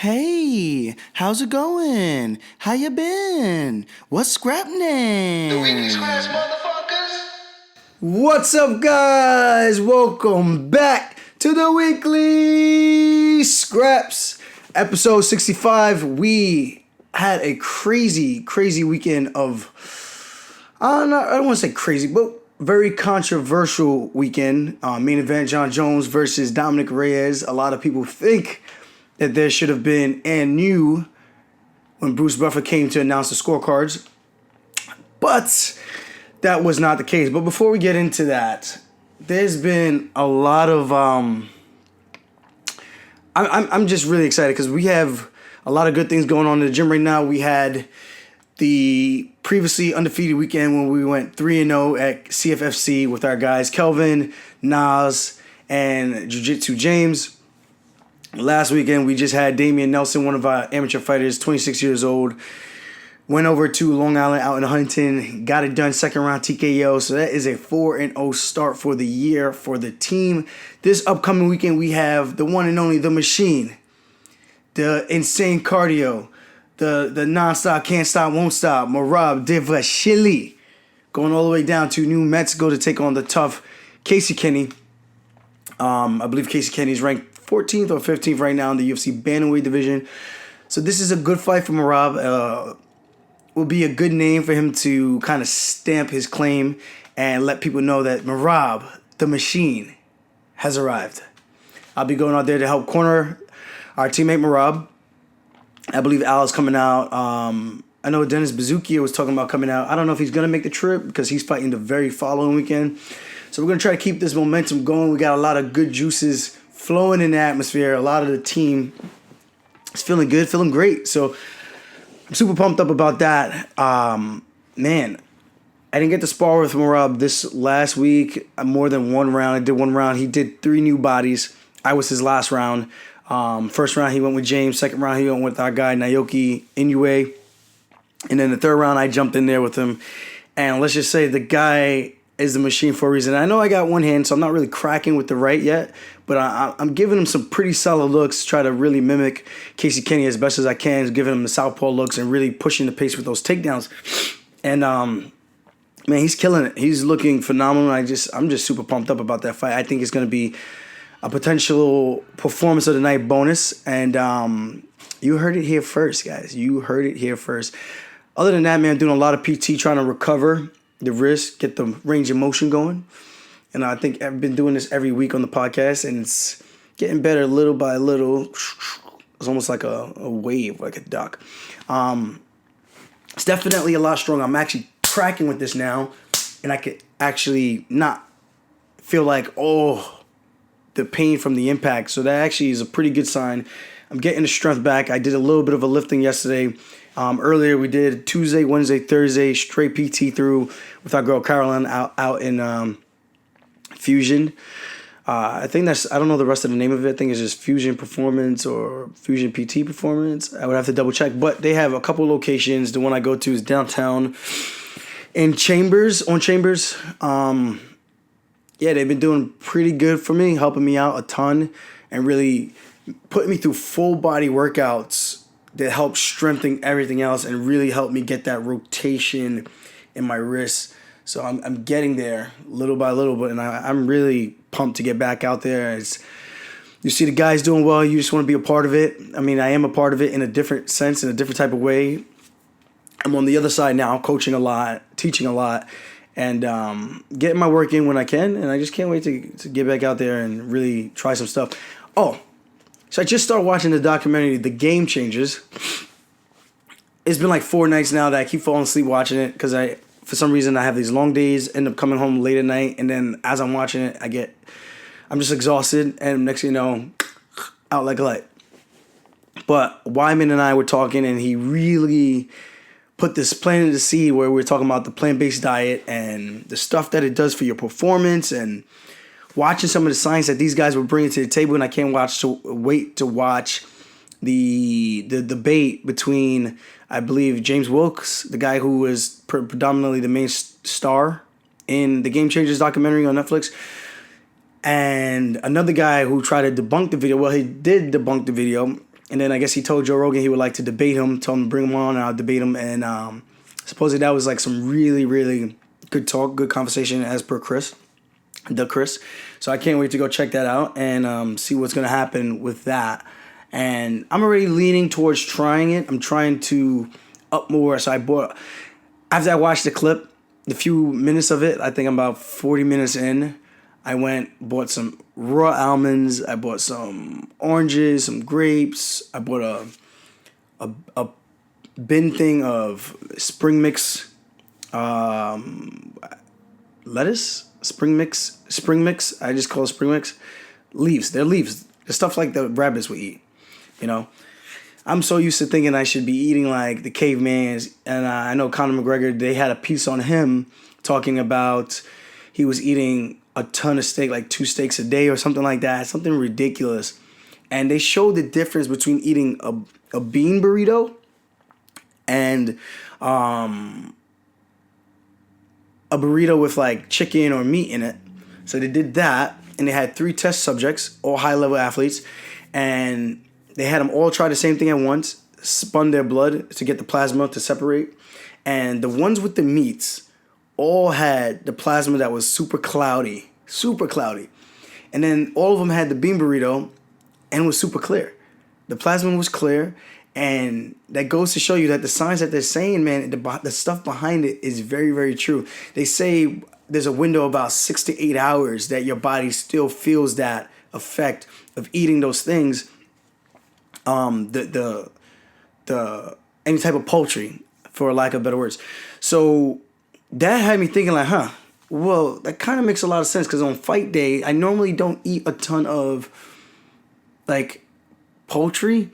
Hey, how's it going? How you been? What's scrapnin'? The weekly scraps, motherfuckers. What's up, guys? Welcome back to the weekly scraps, episode 65. We had a crazy weekend of, I don't want to say crazy, but very controversial weekend. Main event, John Jones versus Dominic Reyes. A lot of people think that there should have been and knew when Bruce Buffer came to announce the scorecards. But that was not the case. But before we get into that, there's been a lot of I'm just really excited because we have a lot of good things going on in the gym right now. We had the previously undefeated weekend when we went 3-0 at CFFC with our guys Kelvin, Nas, and Jiu-Jitsu James. Last weekend, we just had Damian Nelson, one of our amateur fighters, 26 years old. Went over to Long Island out in Huntington. Got it done, second round TKO. So that is a 4-0 start for the year for the team. This upcoming weekend, we have the one and only The Machine. The insane cardio. The nonstop, can't stop, won't stop. Merab Devashili. Going all the way down to New Mexico to take on the tough Casey Kenny. I believe Casey Kenny's ranked 14th or 15th right now in the UFC bantamweight division. So this is a good fight for Merab. Will be a good name for him to kind of stamp his claim and let people know that Merab, the Machine, has arrived. I'll be going out there to help corner our teammate Merab. I believe Al is coming out. I know Dennis Bazookia was talking about coming out. I don't know if he's going to make the trip because he's fighting the very following weekend. So we're going to try to keep this momentum going. We got a lot of good juices flowing in the atmosphere. A lot of the team is feeling good, feeling great. So I'm super pumped up about that. Man, I didn't get to spar with Merab this last week. More than one round. I did one round. He did 3 new bodies. I was his last round. First round, he went with James. Second round, he went with our guy, Naoki Inoue. And then the third round, I jumped in there with him. And let's just say the guy is the machine for a reason. I know I got one hand, so I'm not really cracking with the right yet. But I'm giving him some pretty solid looks, try to really mimic Casey Kenny as best as I can, giving him the southpaw looks and really pushing the pace with those takedowns. And, man, he's killing it. He's looking phenomenal. I'm just super pumped up about that fight. I think it's going to be a potential performance of the night bonus. And you heard it here first, guys. You heard it here first. Other than that, man, I'm doing a lot of PT trying to recover the wrist, get the range of motion going. And I think I've been doing this every week on the podcast, and it's getting better little by little. It's almost like a wave, like a duck. It's definitely a lot stronger. I'm actually cracking with this now, and I could actually not feel like, the pain from the impact. So that actually is a pretty good sign. I'm getting the strength back. I did a little bit of a lifting yesterday. Earlier we did Tuesday, Wednesday, Thursday, straight PT through with our girl Caroline out in Fusion. I think I don't know the rest of the name of it. I think it's just Fusion Performance or Fusion PT Performance. I would have to double check. But they have a couple locations. The one I go to is downtown in Chambers, on Chambers. Yeah, they've been doing pretty good for me, helping me out a ton and really putting me through full body workouts that help strengthen everything else and really help me get that rotation in my wrists. So I'm getting there little by little, and I'm really pumped to get back out there. As you see the guys doing well, you just want to be a part of it. I mean, I am a part of it in a different sense, in a different type of way. I'm on the other side now, coaching a lot, teaching a lot, and getting my work in when I can. And I just can't wait to get back out there and really try some stuff. Oh, so I just started watching the documentary, The GameChangers. It's been like 4 nights now that I keep falling asleep watching it because for some reason I have these long days, end up coming home late at night, and then as I'm watching it, I'm just exhausted, and next thing you know, out like a light. But Wyman and I were talking, and he really put this planting the seed where we were talking about the plant-based diet and the stuff that it does for your performance, and watching some of the science that these guys were bringing to the table. And I can't wait to watch the debate between, I believe, James Wilkes, the guy who was predominantly the main star in the GameChangers documentary on Netflix, and another guy who tried to debunk the video. Well, he did debunk the video, And then I guess he told Joe Rogan he would like to debate him, told him to bring him on and I'll debate him. And supposedly that was like some really, really good talk, good conversation as per Chris. So I can't wait to go check that out and see what's going to happen with that. And I'm already leaning towards trying it. I'm trying to up more. So after I watched the clip, the few minutes of it, I think I'm about 40 minutes in, I bought some raw almonds. I bought some oranges, some grapes. I bought a bin thing of spring mix lettuce. Spring mix. I just call it spring mix. Leaves. They're leaves. The stuff like the rabbits would eat. You know, I'm so used to thinking I should be eating like the cavemans. And I know Conor McGregor, they had a piece on him talking about he was eating a ton of steak, like 2 steaks a day or something like that. Something ridiculous. And they showed the difference between eating a bean burrito and a burrito with like chicken or meat in it. So they did that, and they had 3 test subjects, all high-level athletes, and they had them all try the same thing at once, spun their blood to get the plasma to separate, and the ones with the meats all had the plasma that was super cloudy, and then all of them had the bean burrito and was super clear. The plasma was clear, and that goes to show you that the science that they're saying, man, the stuff behind it is very, very true. They say there's a window about 6 to 8 hours that your body still feels that effect of eating those things. The any type of poultry, for lack of better words. So that had me thinking like, well, that kind of makes a lot of sense because on fight day, I normally don't eat a ton of like poultry.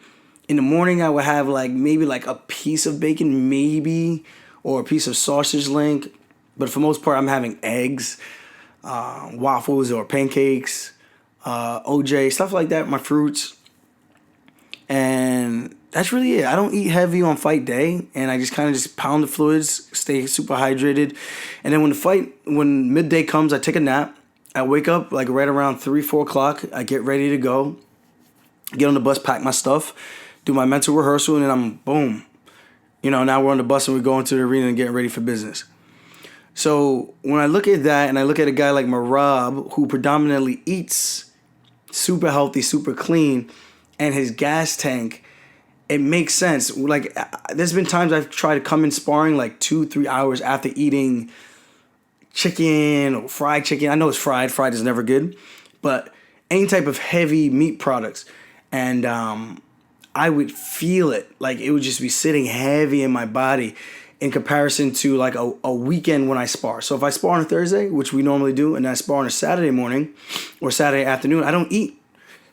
In the morning, I would have like maybe like a piece of bacon, maybe, or a piece of sausage link. But for the most part, I'm having eggs, waffles or pancakes, OJ, stuff like that, my fruits. And that's really it. I don't eat heavy on fight day, and I just kind of just pound the fluids, stay super hydrated. And then when midday comes, I take a nap. I wake up like right around 3, 4 o'clock. I get ready to go, get on the bus, pack my stuff, do my mental rehearsal, and then I'm boom. Now we're on the bus and we're going to the arena and getting ready for business. So when I look at that and I look at a guy like Merab, who predominantly eats super healthy, super clean, and his gas tank, it makes sense. Like, there's been times I've tried to come in sparring like 2-3 hours after eating chicken or fried chicken. I know it's fried. Fried is never good. But any type of heavy meat products. And I would feel it. Like, it would just be sitting heavy in my body in comparison to like a weekend when I spar. So if I spar on a Thursday, which we normally do, and I spar on a Saturday morning or Saturday afternoon, I don't eat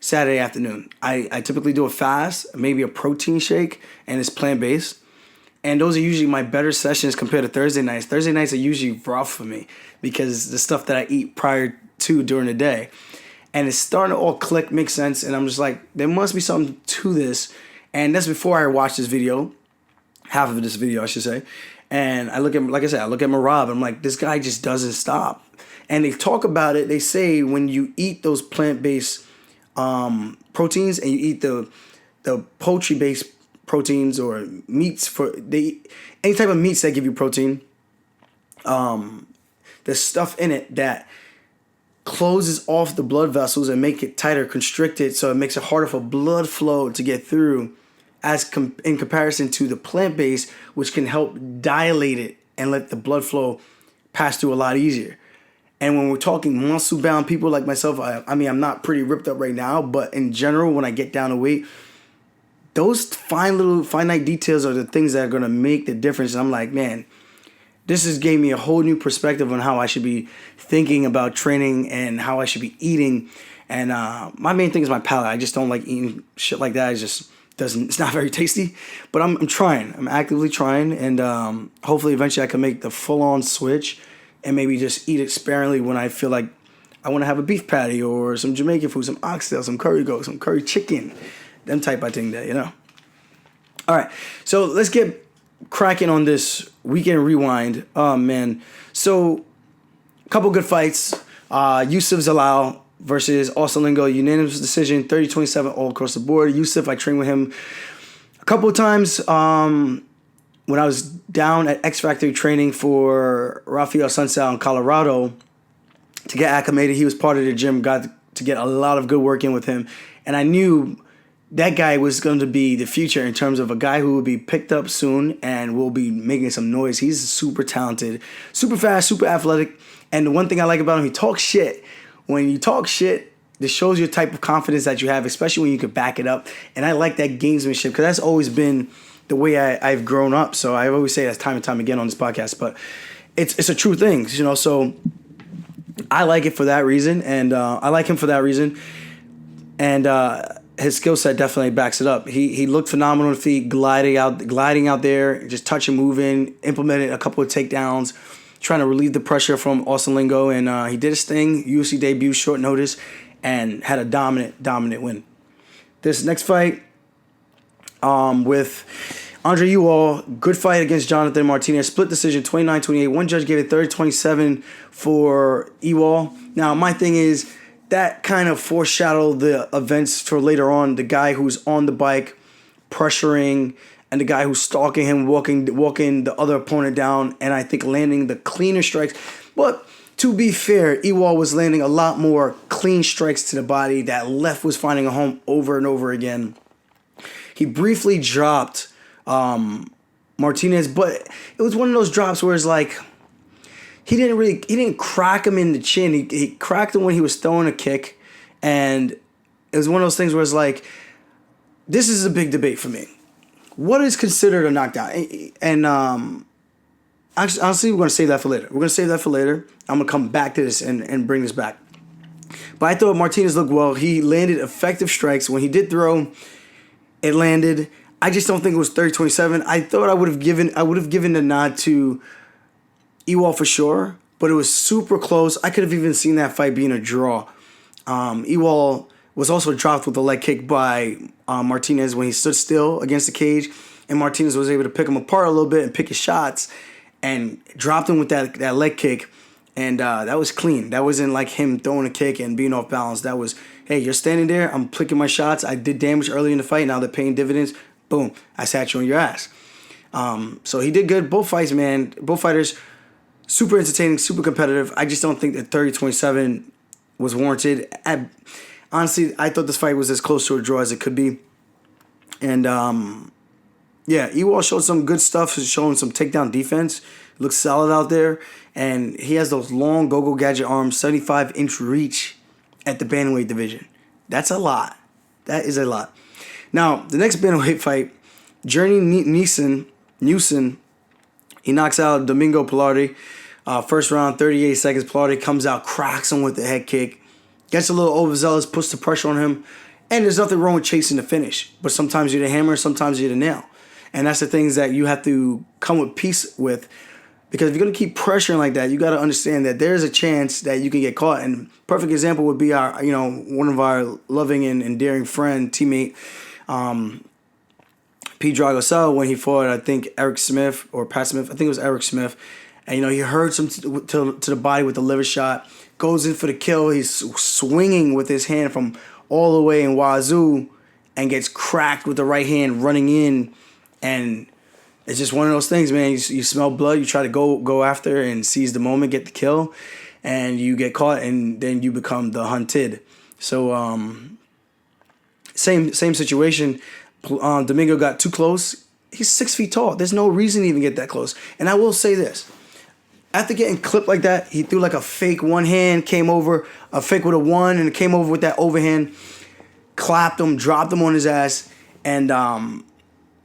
Saturday afternoon. I typically do a fast, maybe a protein shake, and it's plant-based. And those are usually my better sessions compared to Thursday nights. Thursday nights are usually rough for me because the stuff that I eat prior to during the day. And it's starting to all click, make sense. And I'm just like, there must be something to this. And that's before I watch this video, half of this video, I should say. And I look at, like I said, I look at Merab. I'm like, this guy just doesn't stop. And they talk about it. They say when you eat those plant-based proteins and you eat the poultry-based proteins or meats any type of meats that give you protein, there's stuff in it that closes off the blood vessels and make it tighter, constricted, so it makes it harder for blood flow to get through in comparison to the plant-based, which can help dilate it and let the blood flow pass through a lot easier. And when we're talking muscle-bound people like myself, I mean, I'm not pretty ripped up right now, but in general, when I get down to weight, those finite details are the things that are going to make the difference. And I'm like, man, this has gave me a whole new perspective on how I should be thinking about training and how I should be eating. And my main thing is my palate. I just don't like eating shit like that. It's not very tasty, but I'm trying. I'm actively trying, and hopefully eventually I can make the full-on switch and maybe just eat it sparingly when I feel like I want to have a beef patty or some Jamaican food, some oxtail, some curry goat, some curry chicken, them type of thing there, All right, so let's get cracking on this weekend rewind. Oh, man. So, a couple good fights. Yusuf Zalal versus Osalingo, unanimous decision, 30-27 all across the board. Yusuf, I trained with him a couple of times when I was down at X Factory training for Rafael Sunsal in Colorado to get acclimated. He was part of the gym, got to get a lot of good work in with him. And I knew that guy was going to be the future in terms of a guy who will be picked up soon and will be making some noise. He's super talented, super fast, super athletic. And the one thing I like about him, he talks shit. When you talk shit, this shows your type of confidence that you have, especially when you can back it up. And I like that gamesmanship because that's always been the way I've grown up. So I always say that time and time again on this podcast. But it's a true thing, you know. So I like it for that reason, and I like him for that reason. And his skill set definitely backs it up. He looked phenomenal on the feet, gliding out there, just touching, moving, implemented a couple of takedowns, trying to relieve the pressure from Osalingo, and he did his thing. UFC debut, short notice, and had a dominant win. This next fight with Andre Ewell, good fight against Jonathan Martinez, split decision, 29-28. One judge gave it 30-27 for Ewell. Now, my thing is, that kind of foreshadowed the events for later on. The guy who's on the bike, pressuring, and the guy who's stalking him, walking the other opponent down, and I think landing the cleaner strikes. But to be fair, Ewell was landing a lot more clean strikes to the body. That left was finding a home over and over again. He briefly dropped Martinez, but it was one of those drops where it's like, he didn't crack him in the chin. He cracked him when he was throwing a kick. And it was one of those things where it's like, this is a big debate for me. What is considered a knockdown? And honestly, we're going to save that for later. I'm going to come back to this and bring this back. But I thought Martinez looked well. He landed effective strikes. When he did throw, it landed. I just don't think it was 30-27. I thought I would have given the nod to Ewell for sure, but it was super close. I could have even seen that fight being a draw. Ewell was also dropped with a leg kick by Martinez when he stood still against the cage, and Martinez was able to pick him apart a little bit and pick his shots and dropped him with that leg kick, and that was clean. That wasn't like him throwing a kick and being off balance. That was, hey, you're standing there, I'm picking my shots. I did damage early in the fight, now they're paying dividends. Boom, I sat you on your ass. So he did good. Both fights, man, both fighters, super entertaining, super competitive. I just don't think that 30-27 was warranted. Honestly, I thought this fight was as close to a draw as it could be. And, yeah, Ewell showed some good stuff, showing some takedown defense. Looks solid out there. And he has those long go-go gadget arms, 75-inch reach at the bantamweight division. That's a lot. That is a lot. Now, the next bantamweight fight, Journey Newsom, he knocks out Domingo Pilarte. First round, 38 seconds. Pilarte comes out, cracks him with the head kick. Gets a little overzealous, puts the pressure on him. And there's nothing wrong with chasing the finish. But sometimes you're the hammer, sometimes you're the nail. And that's the things that you have to come with peace with. Because if you're going to keep pressuring like that, you got to understand that there's a chance that you can get caught. And perfect example would be our, one of our loving and endearing friend, teammate, P. Dragosel, when he fought, I think, Eric Smith or Pat Smith. I think it was Eric Smith. And, he hurts him to the body with the liver shot. Goes in for the kill. He's swinging with his hand from all the way in wazoo and gets cracked with the right hand running in. And it's just one of those things, man. You smell blood. You try to go after and seize the moment, get the kill. And you get caught, and then you become the hunted. So, same situation. Domingo got too close. He's 6 feet tall. There's no reason to even get that close. And I will say this. After getting clipped like that, he threw like a fake one hand, came over, a fake with a one, and came over with that overhand, clapped him, dropped him on his ass. And my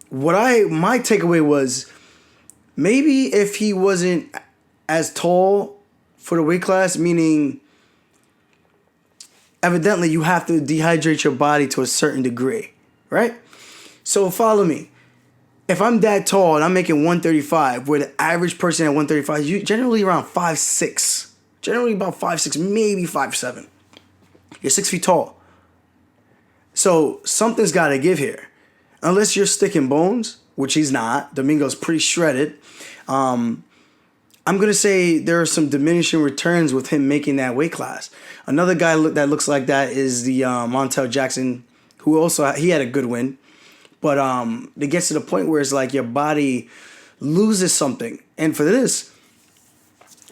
takeaway was, maybe if he wasn't as tall for the weight class, meaning evidently you have to dehydrate your body to a certain degree, right? So follow me. If I'm that tall and I'm making 135, where the average person at 135 is generally around 5'6", generally about 5'6", maybe 5'7". You're 6 feet tall. So something's got to give here. Unless you're sticking bones, which he's not. Domingo's pretty shredded. I'm going to say there are some diminishing returns with him making that weight class. Another guy that looks like that is the Montel Jackson, who also, he had a good win. But it gets to the point where it's like your body loses something. And for this,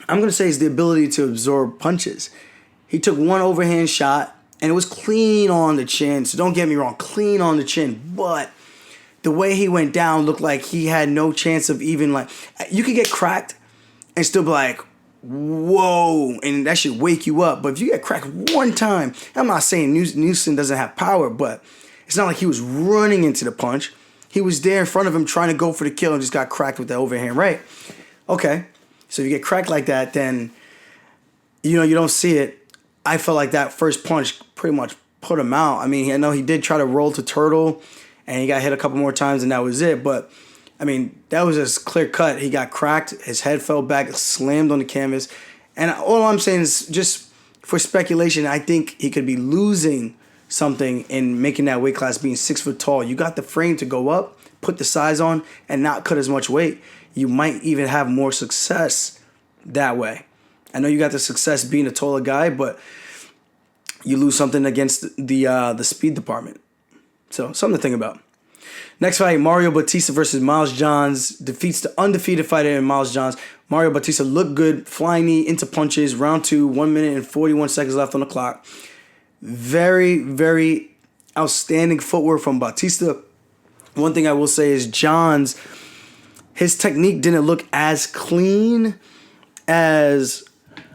I'm going to say it's the ability to absorb punches. He took one overhand shot, and it was clean on the chin. So don't get me wrong, clean on the chin. But the way he went down looked like he had no chance of even like... You could get cracked and still be like, whoa, and that should wake you up. But if you get cracked one time, I'm not saying Newsom doesn't have power, but it's not like he was running into the punch. He was there in front of him trying to go for the kill and just got cracked with that overhand right. Okay, so if you get cracked like that, then, you know, you don't see it. I felt like that first punch pretty much put him out. I mean, I know he did try to roll to turtle, and he got hit a couple more times, and that was it. But, I mean, that was just clear cut. He got cracked. His head fell back, slammed on the canvas. And all I'm saying is just for speculation, I think he could be losing something in making that weight class being 6 foot tall. You got the frame to go up, put the size on, and not cut as much weight. You might even have more success that way. I know you got the success being a taller guy, but you lose something against the speed department. So, something to think about. Next fight, Mario Bautista versus Miles Johns. Defeats the undefeated fighter in Miles Johns. Mario Bautista looked good. Flying knee into punches. Round 2, 1 minute and 41 seconds left on the clock. Very, very outstanding footwork from Bautista. One thing I will say is Johns, his technique didn't look as clean as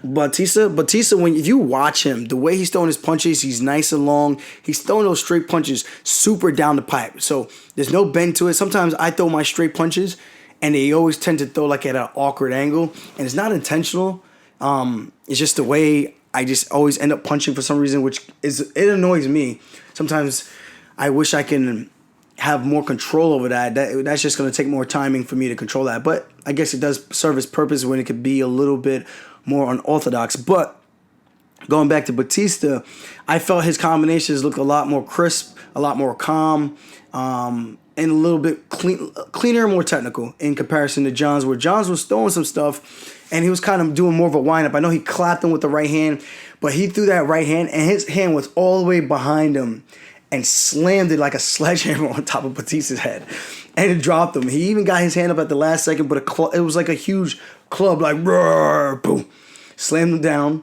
Bautista, if you watch him, the way he's throwing his punches, he's nice and long. He's throwing those straight punches super down the pipe. So there's no bend to it. Sometimes I throw my straight punches, and they always tend to throw like at an awkward angle. And it's not intentional. It's just the way I just always end up punching for some reason, it annoys me. Sometimes I wish I can have more control over that. That's just going to take more timing for me to control that. But I guess it does serve its purpose when it could be a little bit more unorthodox. But going back to Bautista, I felt his combinations looked a lot more crisp, a lot more calm, and a little bit cleaner and more technical in comparison to Johns, where Johns was throwing some stuff and he was kind of doing more of a wind-up. I know he clapped him with the right hand, but he threw that right hand and his hand was all the way behind him and slammed it like a sledgehammer on top of Bautista's head. And it dropped him. He even got his hand up at the last second, but it was like a huge club, like, boom. Slammed him down.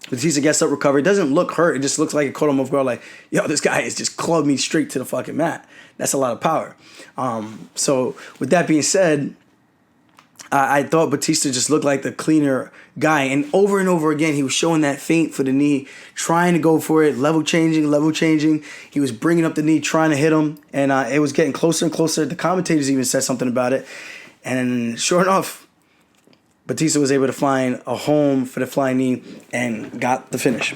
Bautista gets up, recovered. It doesn't look hurt. It just looks like it caught him off guard, like, yo, this guy has just clubbed me straight to the fucking mat. That's a lot of power. So with that being said, I thought Bautista just looked like the cleaner guy. And over again, he was showing that feint for the knee, trying to go for it, level changing. He was bringing up the knee, trying to hit him. And it was getting closer and closer. The commentators even said something about it. And sure enough, Bautista was able to find a home for the flying knee and got the finish.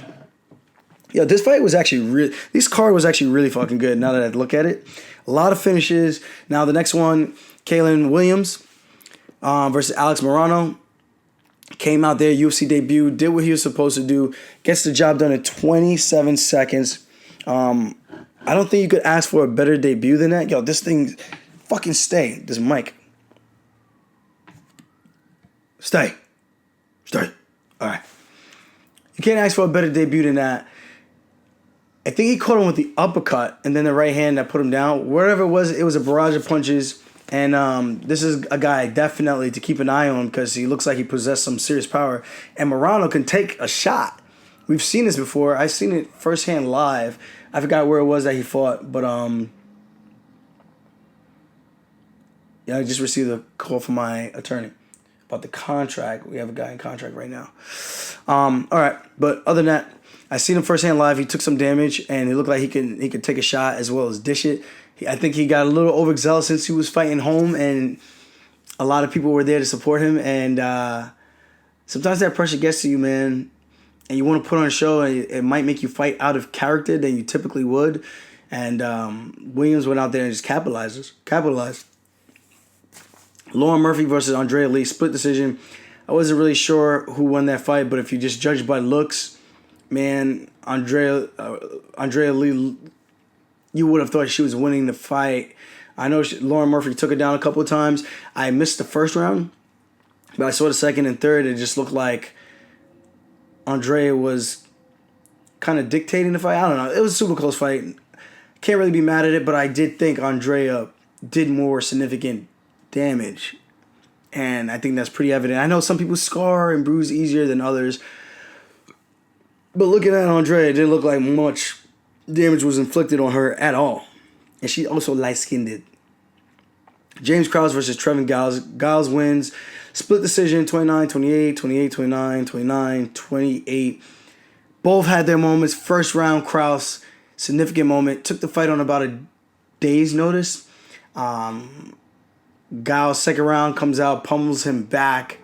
Yeah, this card was actually really fucking good now that I look at it. A lot of finishes. Now the next one, Kalinn Williams versus Alex Morano. Came out there, UFC debut, did what he was supposed to do, gets the job done in 27 seconds. I don't think you could ask for a better debut than that. Yo, this thing, fucking stay. This mic. Stay. All right. You can't ask for a better debut than that. I think he caught him with the uppercut and then the right hand that put him down. Whatever it was a barrage of punches. And this is a guy definitely to keep an eye on because he looks like he possessed some serious power. And Morano can take a shot. We've seen this before. I've seen it firsthand live. I forgot where it was that he fought. But, yeah, I just received a call from my attorney about the contract. We have a guy in contract right now. All right. But other than that, I seen him firsthand live. He took some damage, and it looked like he could take a shot as well as dish it. I think he got a little overzealous since he was fighting home, and a lot of people were there to support him. And sometimes that pressure gets to you, man, and you want to put on a show, and it might make you fight out of character than you typically would. And Williams went out there and just capitalized. Lauren Murphy versus Andrea Lee, split decision. I wasn't really sure who won that fight, but if you just judge by looks, man, Andrea Lee, you would have thought she was winning the fight. I know Lauren Murphy took her down a couple of times. I missed the first round. But I saw the second and third. It just looked like Andrea was kind of dictating the fight. I don't know. It was a super close fight. Can't really be mad at it, but I did think Andrea did more significant damage. And I think that's pretty evident. I know some people scar and bruise easier than others. But looking at Andrea, it didn't look like much damage was inflicted on her at all. And she also light-skinned. James Krause versus Trevin Giles. Giles wins. Split decision, 29-28, 28-29, 29-28. Both had their moments. First round, Krause, significant moment. Took the fight on about a day's notice. Giles, second round, comes out, pummels him back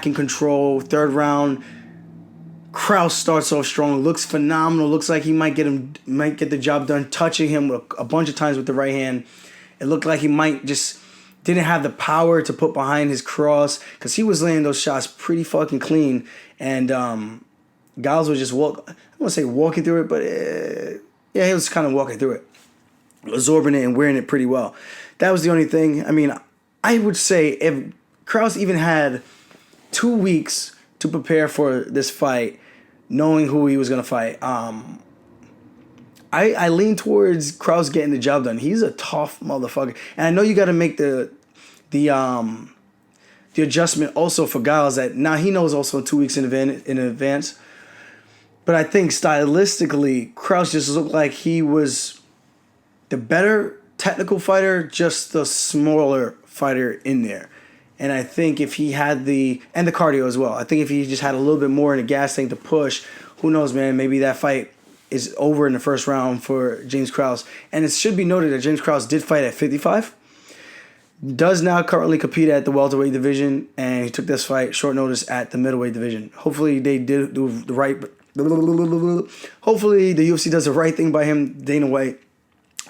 in control. Third round, Krause starts off strong, looks phenomenal, looks like he might get the job done, touching him a bunch of times with the right hand. It looked like he didn't have the power to put behind his cross because he was laying those shots pretty fucking clean. And Giles was just I don't want to say walking through it, but yeah, he was kind of walking through it, absorbing it and wearing it pretty well. That was the only thing. I mean, I would say if Krause even had 2 weeks to prepare for this fight, knowing who he was going to fight, I lean towards Krause getting the job done. He's a tough motherfucker. And I know you got to make the adjustment also for Giles that now he knows also 2 weeks in advance. But I think stylistically, Krause just looked like he was the better technical fighter, just the smaller fighter in there. And I think if he had the cardio as well, I think if he just had a little bit more in the gas tank to push, who knows, man, maybe that fight is over in the first round for James Krause. And it should be noted that James Krause did fight at 55, does now currently compete at the welterweight division, and he took this fight short notice at the middleweight division. Hopefully they did do the right. Hopefully the UFC does the right thing by him, Dana White,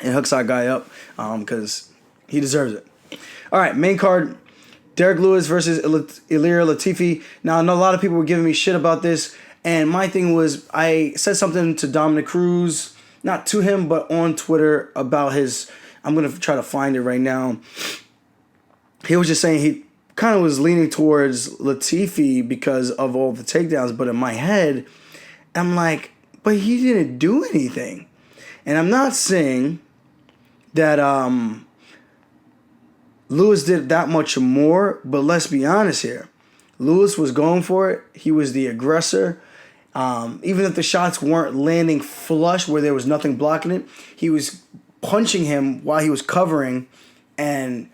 and hooks our guy up because he deserves it. All right, main card, Derek Lewis versus Ilir Latifi. Now, I know a lot of people were giving me shit about this, and my thing was I said something to Dominic Cruz, not to him, but on Twitter about his, I'm going to try to find it right now. He was just saying he kind of was leaning towards Latifi because of all the takedowns, but in my head, I'm like, but he didn't do anything. And I'm not saying that Lewis did that much more, but let's be honest here. Lewis was going for it. He was the aggressor. Even if the shots weren't landing flush where there was nothing blocking it, he was punching him while he was covering. And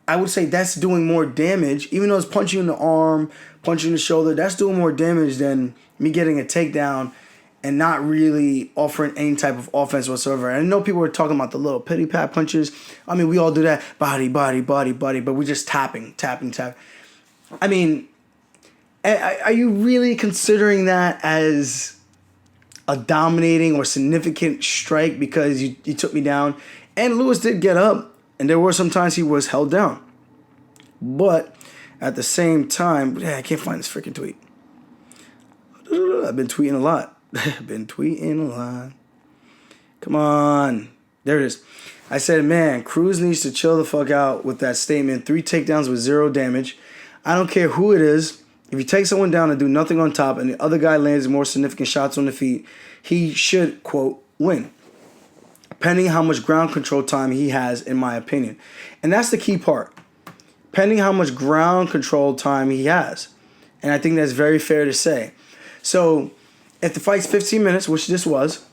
I would say that's doing more damage. Even though it's punching in the arm, punching the shoulder, that's doing more damage than me getting a takedown and not really offering any type of offense whatsoever. And I know people were talking about the little pity pat punches. I mean, we all do that. Body, body, body, body. But we're just tapping. I mean, are you really considering that as a dominating or significant strike because you took me down? And Lewis did get up, and there were some times he was held down. But at the same time, I can't find this freaking tweet. I've been tweeting a lot. Come on. There it is. I said, man, Cruz needs to chill the fuck out with that statement. 3 takedowns with 0 damage. I don't care who it is. If you take someone down and do nothing on top and the other guy lands more significant shots on the feet, he should, quote, win. Pending how much ground control time he has, in my opinion. And that's the key part. Pending how much ground control time he has. And I think that's very fair to say. So, if the fight's 15 minutes, which this was,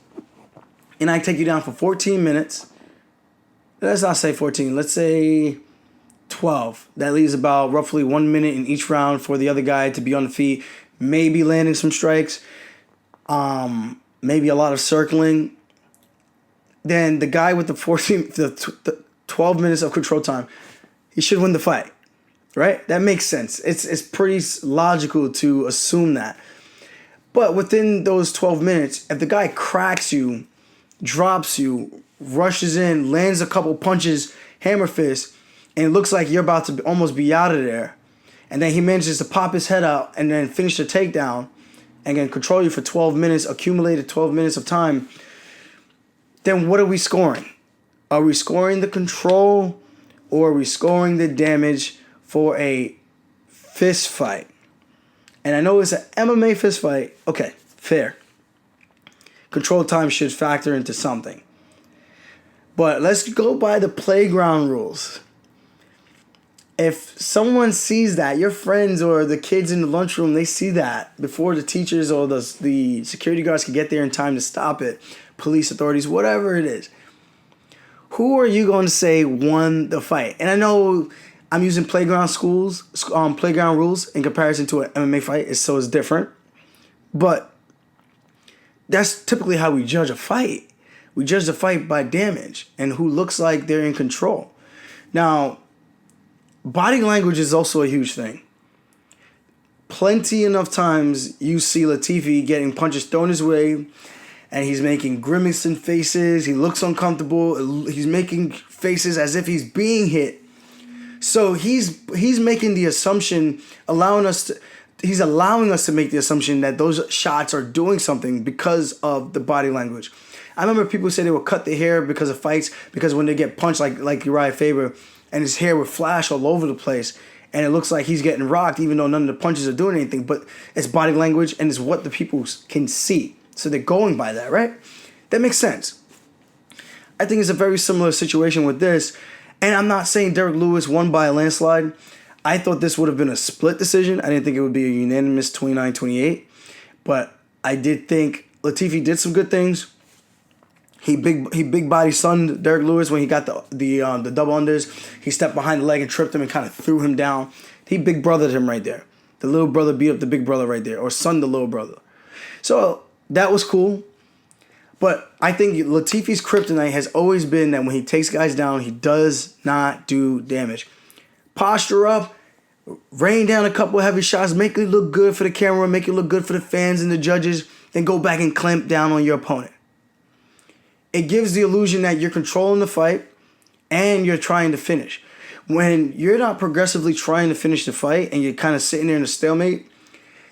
and I take you down for 14 minutes, let's not say 14, let's say 12. That leaves about roughly 1 minute in each round for the other guy to be on the feet, maybe landing some strikes, maybe a lot of circling. Then the guy with the 12 minutes of control time, he should win the fight, right? That makes sense. It's pretty logical to assume that. But within those 12 minutes, if the guy cracks you, drops you, rushes in, lands a couple punches, hammer fist, and it looks like you're about to almost be out of there, and then he manages to pop his head out and then finish the takedown and then control you for 12 minutes, accumulated 12 minutes of time, then what are we scoring? Are we scoring the control or are we scoring the damage for a fist fight. And I know it's an MMA fist fight. Okay, fair. Control time should factor into something. But let's go by the playground rules. If someone sees that, your friends or the kids in the lunchroom, they see that before the teachers or the security guards can get there in time to stop it, police authorities, whatever it is, who are you going to say won the fight? And I know I'm using playground rules in comparison to an MMA fight, so it's different. But that's typically how we judge a fight. We judge the fight by damage and who looks like they're in control. Now, body language is also a huge thing. Plenty enough times you see Latifi getting punches thrown his way and he's making grimacing faces. He looks uncomfortable. He's making faces as if he's being hit. So he's making the assumption, he's allowing us to make the assumption that those shots are doing something because of the body language. I remember people say they would cut their hair because of fights, because when they get punched like Uriah Faber, and his hair would flash all over the place, and it looks like he's getting rocked even though none of the punches are doing anything, but it's body language and it's what the people can see. So they're going by that, right? That makes sense. I think it's a very similar situation with this, and I'm not saying Derek Lewis won by a landslide. I thought this would have been a split decision. I didn't think it would be a unanimous 29-28, but I did think Latifi did some good things. He big body sunned Derek Lewis when he got the double unders. He stepped behind the leg and tripped him and kind of threw him down. He big brothered him right there. The little brother beat up the big brother right there, or sunned the little brother. So that was cool. But I think Latifi's kryptonite has always been that when he takes guys down, he does not do damage. Posture up, rain down a couple heavy shots, make it look good for the camera, make it look good for the fans and the judges, then go back and clamp down on your opponent. It gives the illusion that you're controlling the fight and you're trying to finish. When you're not progressively trying to finish the fight and you're kind of sitting there in a stalemate,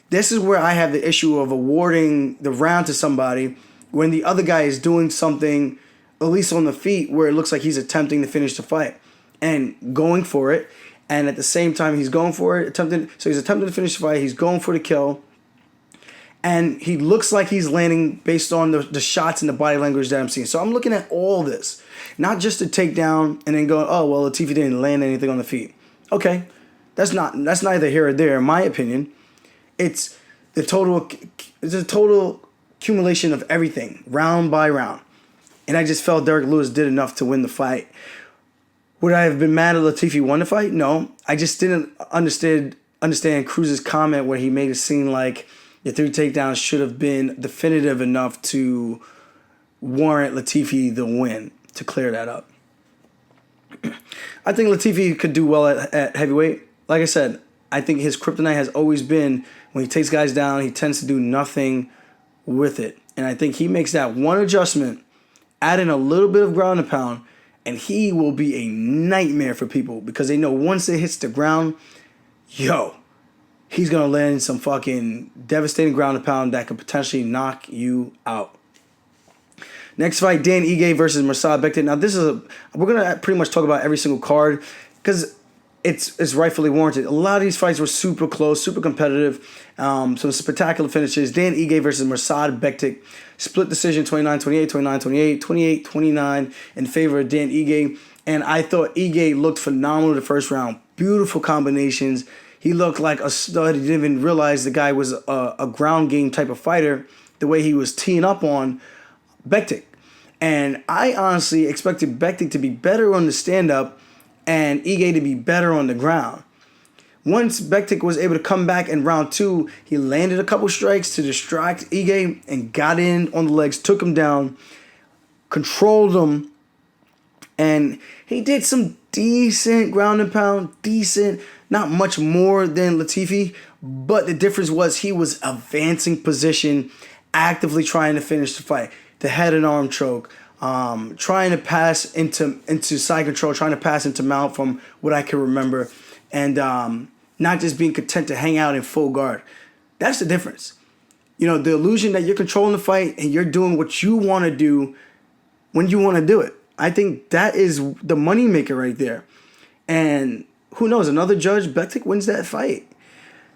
this is where I have the issue of awarding the round to somebody when the other guy is doing something, at least on the feet, where it looks like he's attempting to finish the fight and going for it. And at the same time he's going for it, he's attempting to finish the fight, he's going for the kill. And he looks like he's landing based on the shots and the body language that I'm seeing. So I'm looking at all this. Not just to take down and then go, oh, well, Latifi didn't land anything on the feet. Okay, that's neither here or there, in my opinion. It's a total accumulation of everything, round by round. And I just felt Derek Lewis did enough to win the fight. Would I have been mad at Latifi won the fight? No. I just didn't understand Krause's comment where he made it seem like the 3 takedowns should have been definitive enough to warrant Latifi the win, to clear that up. I think Latifi could do well at heavyweight. Like I said, I think his kryptonite has always been when he takes guys down, he tends to do nothing with it. And I think he makes that one adjustment, add in a little bit of ground and pound, and he will be a nightmare for people because they know once it hits the ground, he's going to land some fucking devastating ground and pound that could potentially knock you out. Next fight, Dan Ige versus Mirsad Bektic. Now, we're going to pretty much talk about every single card because it's rightfully warranted. A lot of these fights were super close, super competitive. Some spectacular finishes. Dan Ige versus Mirsad Bektic. Split decision 29-28, 29-28, 28-29 in favor of Dan Ige. And I thought Ige looked phenomenal the first round. Beautiful combinations. He looked like a stud. He didn't even realize the guy was a ground game type of fighter the way he was teeing up on Bektic. And I honestly expected Bektic to be better on the stand-up and Ige to be better on the ground. Once Bektic was able to come back in round 2, he landed a couple strikes to distract Ige and got in on the legs, took him down, controlled him, and he did some decent ground and pound, not much more than Latifi, but the difference was he was advancing position, actively trying to finish the fight. The head and arm choke, trying to pass into side control, trying to pass into mount from what I can remember, and not just being content to hang out in full guard. That's the difference. The illusion that you're controlling the fight and you're doing what you want to do when you want to do it. I think that is the moneymaker right there. And who knows, another judge, Bektic wins that fight.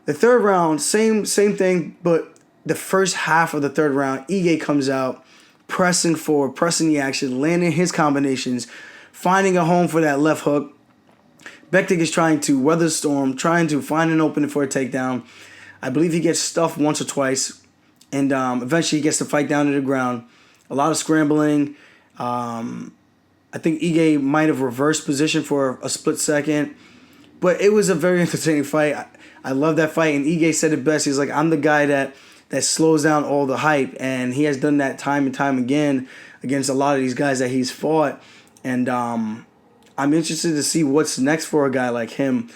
The third round, same thing, but the first half of the third round, Ige comes out, pressing forward, pressing the action, landing his combinations, finding a home for that left hook. Bektic is trying to weather the storm, trying to find an opening for a takedown. I believe he gets stuffed once or twice, and eventually he gets the fight down to the ground. A lot of scrambling. I think Ige might have reversed position for a split second, but it was a very entertaining fight. I love that fight, and Ige said it best. He's like, I'm the guy that slows down all the hype, and he has done that time and time again against a lot of these guys that he's fought, and I'm interested to see what's next for a guy like him.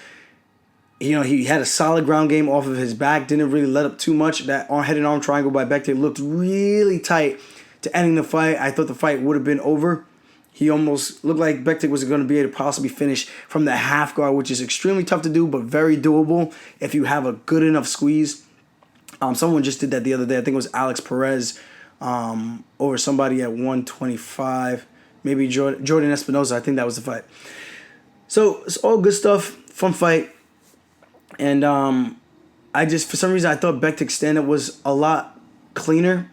You know, he had a solid ground game off of his back, didn't really let up too much. That head and arm triangle by Bektic looked really tight to ending the fight. I thought the fight would have been over. He almost looked like Bektic was going to be able to possibly finish from the half guard, which is extremely tough to do, but very doable if you have a good enough squeeze. Someone just did that the other day. I think it was Alex Perez over somebody at 125. Maybe Jordan Espinosa. I think that was the fight. So it's all good stuff. Fun fight. And I just, for some reason, I thought Bektic's stand-up was a lot cleaner.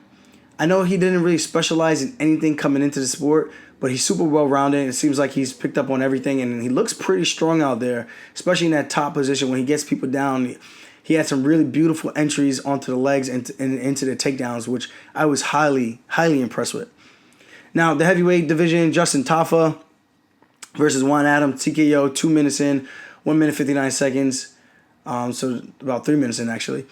I know he didn't really specialize in anything coming into the sport, but he's super well-rounded. It seems like he's picked up on everything, and he looks pretty strong out there, especially in that top position when he gets people down. He had some really beautiful entries onto the legs and into the takedowns, which I was highly, highly impressed with. Now, the heavyweight division, Justin Tafa versus Juan Adams, TKO, 2 minutes in, 1 minute 59 seconds. So about 3 minutes in, actually.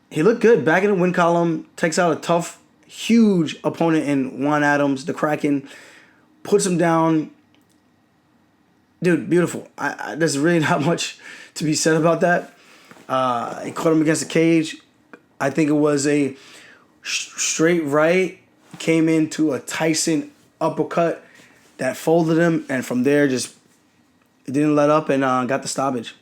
He looked good. Back in the win column, takes out a tough, huge opponent in Juan Adams, the Kraken. Puts him down. Dude, beautiful. There's really not much to be said about that. He caught him against the cage. I think it was a straight right. Came into a Tyson uppercut that folded him. And from there, just didn't let up and got the stoppage.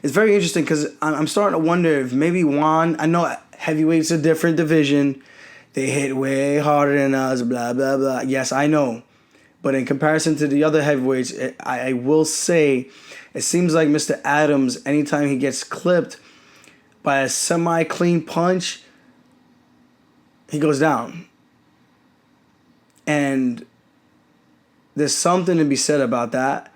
It's very interesting because I'm starting to wonder if maybe Juan, I know heavyweight's a different division. They hit way harder than us, blah, blah, blah. Yes, I know. But in comparison to the other heavyweights, I will say it seems like Mr. Adams, anytime he gets clipped by a semi-clean punch, he goes down. And there's something to be said about that.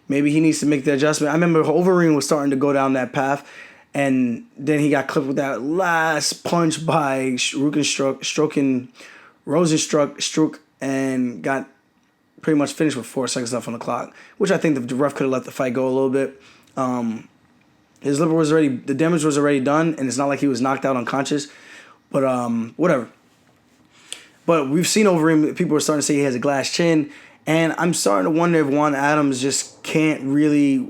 Maybe he needs to make the adjustment. I remember Overeem was starting to go down that path, and then he got clipped with that last punch by Rosenstruck, and got pretty much finished with 4 seconds left on the clock, which I think the ref could have let the fight go a little bit. His liver was already, the damage was already done, and it's not like he was knocked out unconscious, but whatever. But we've seen Overeem, people are starting to say he has a glass chin, and I'm starting to wonder if Juan Adams just can't really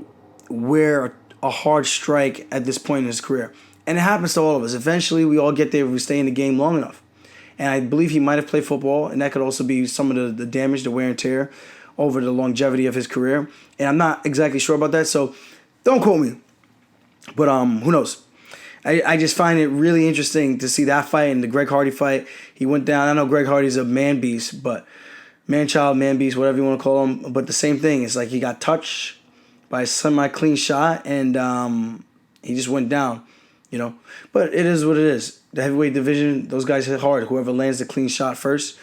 wear a hard strike at this point in his career. And it happens to all of us. Eventually, we all get there if we stay in the game long enough. And I believe he might have played football, and that could also be some of the damage, the wear and tear over the longevity of his career. And I'm not exactly sure about that, so don't quote me. But who knows? I just find it really interesting to see that fight and the Greg Hardy fight. He went down. I know Greg Hardy's a man beast, but man-child, man-beast, whatever you want to call him. But the same thing. It's like he got touched by a semi-clean shot, and he just went down, you know. But it is what it is. The heavyweight division, those guys hit hard. Whoever lands the clean shot first,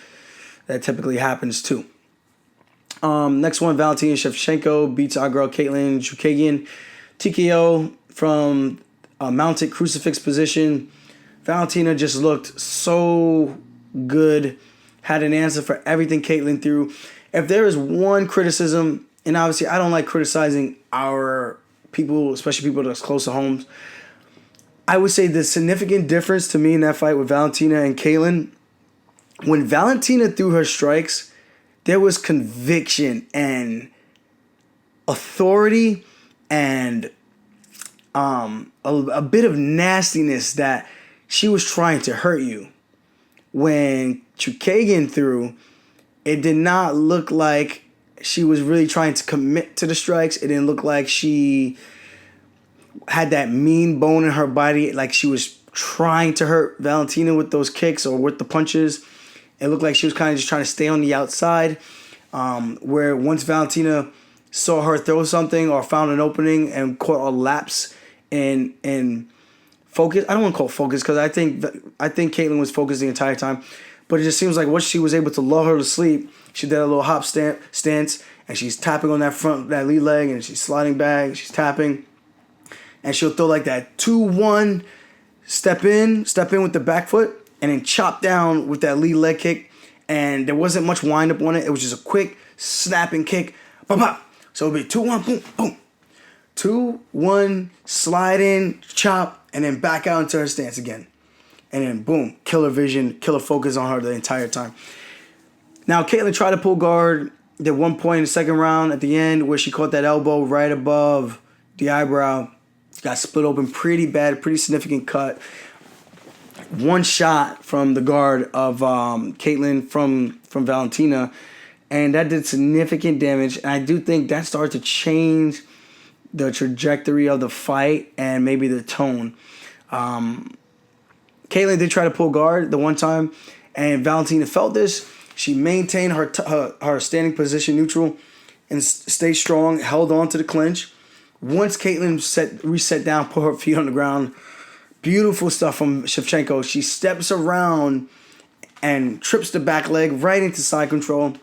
that typically happens too. Next one, Valentina Shevchenko beats our girl Caitlin Chukagian. TKO from a mounted crucifix position. Valentina just looked so good. Had an answer for everything Caitlin threw. If there is one criticism, and obviously I don't like criticizing our people, especially people that's close to home, I would say the significant difference to me in that fight with Valentina and Kalinn, when Valentina threw her strikes, there was conviction and authority and a bit of nastiness that she was trying to hurt you. When Chukagian threw, it did not look like she was really trying to commit to the strikes. It didn't look like she had that mean bone in her body, like she was trying to hurt Valentina with those kicks or with the punches. It looked like she was kind of just trying to stay on the outside, where once Valentina saw her throw something or found an opening and caught a lapse in focus. I don't want to call it focus because I think Caitlyn was focused the entire time. But it just seems like once she was able to lull her to sleep, she did a little hop stance, and she's tapping on that lead leg, and she's sliding back, she's tapping, and she'll throw like that 2-1, step in with the back foot, and then chop down with that lead leg kick, and there wasn't much wind up on it. It was just a quick snapping kick, pop, pop. So it'll be 2-1, boom, boom. 2-1, slide in, chop, and then back out into her stance again. And then boom, killer vision, killer focus on her the entire time. Now, Caitlyn tried to pull guard. At one point in the second round at the end where she caught that elbow right above the eyebrow. Got split open pretty bad, pretty significant cut. One shot from the guard of Caitlyn from Valentina. And that did significant damage. And I do think that started to change the trajectory of the fight and maybe the tone. Caitlyn did try to pull guard the one time, and Valentina felt this. She maintained her standing position neutral and stayed strong, held on to the clinch. Once Caitlyn reset down, put her feet on the ground, beautiful stuff from Shevchenko. She steps around and trips the back leg right into side control.